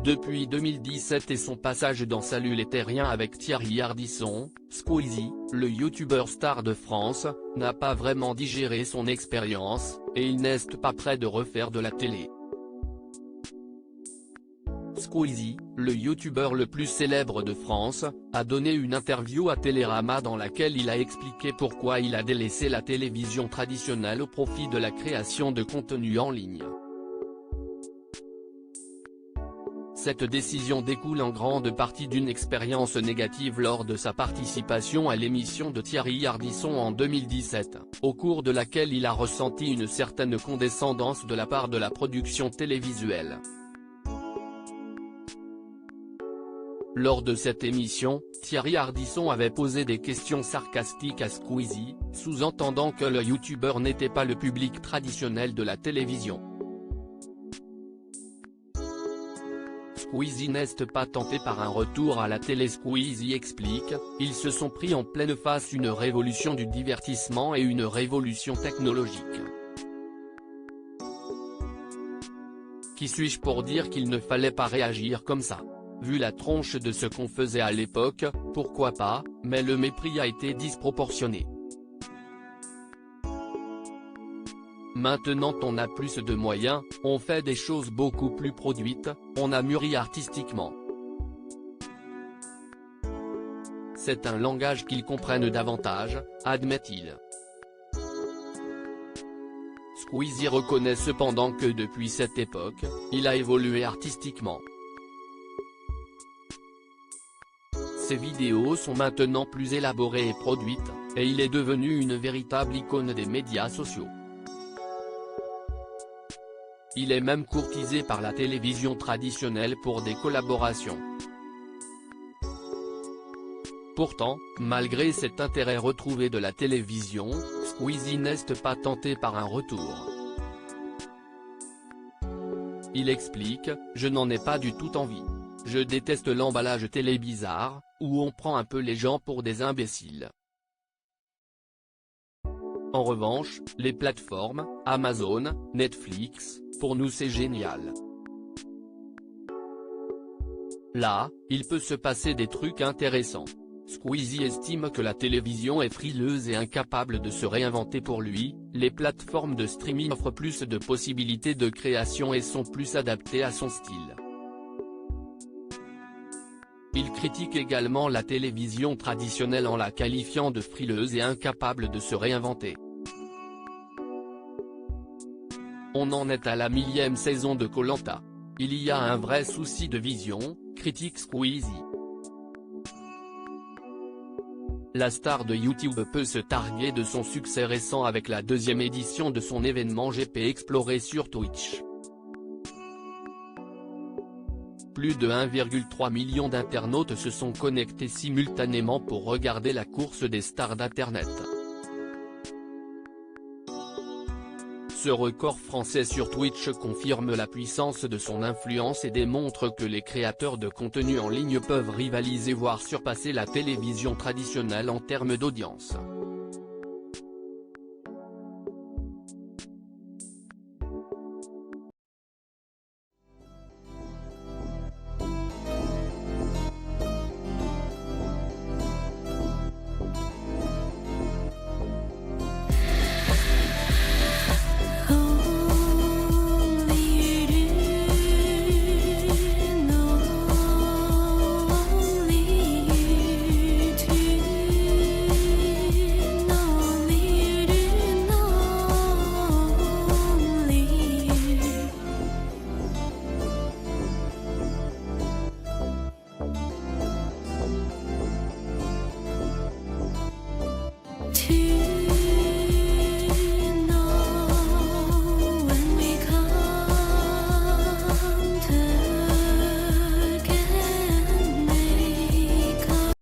Depuis 2017 et son passage dans Salut les Terriens avec Thierry Ardisson, Squeezie, le youtubeur star de France, n'a pas vraiment digéré son expérience, et il n'est pas prêt de refaire de la télé. Squeezie, le youtubeur le plus célèbre de France, a donné une interview à Télérama dans laquelle il a expliqué pourquoi il a délaissé la télévision traditionnelle au profit de la création de contenu en ligne. Cette décision découle en grande partie d'une expérience négative lors de sa participation à l'émission de Thierry Ardisson en 2017, au cours de laquelle il a ressenti une certaine condescendance de la part de la production télévisuelle. Lors de cette émission, Thierry Ardisson avait posé des questions sarcastiques à Squeezie, sous-entendant que le youtubeur n'était pas le public traditionnel de la télévision. Squeezie n'est pas tenté par un retour à la télé. Squeezie explique, ils se sont pris en pleine face une révolution du divertissement et une révolution technologique. Qui suis-je pour dire qu'il ne fallait pas réagir comme ça? Vu la tronche de ce qu'on faisait à l'époque, pourquoi pas, mais le mépris a été disproportionné. Maintenant on a plus de moyens, on fait des choses beaucoup plus produites, on a mûri artistiquement. C'est un langage qu'ils comprennent davantage, admet-il. Squeezie reconnaît cependant que depuis cette époque, il a évolué artistiquement. Ses vidéos sont maintenant plus élaborées et produites, et il est devenu une véritable icône des médias sociaux. Il est même courtisé par la télévision traditionnelle pour des collaborations. Pourtant, malgré cet intérêt retrouvé de la télévision, Squeezie n'est pas tenté par un retour. Il explique, je n'en ai pas du tout envie. Je déteste l'emballage télé bizarre, où on prend un peu les gens pour des imbéciles. En revanche, les plateformes, Amazon, Netflix, pour nous c'est génial. Là, il peut se passer des trucs intéressants. Squeezie estime que la télévision est frileuse et incapable de se réinventer. Pour lui, les plateformes de streaming offrent plus de possibilités de création et sont plus adaptées à son style. Il critique également la télévision traditionnelle en la qualifiant de frileuse et incapable de se réinventer. On en est à la 1000e saison de Koh-Lanta. Il y a un vrai souci de vision, critique Squeezie. La star de YouTube peut se targuer de son succès récent avec la 2e édition de son événement GP Explorer sur Twitch. Plus de 1,3 million d'internautes se sont connectés simultanément pour regarder la course des stars d'Internet. Ce record français sur Twitch confirme la puissance de son influence et démontre que les créateurs de contenu en ligne peuvent rivaliser voire surpasser la télévision traditionnelle en termes d'audience.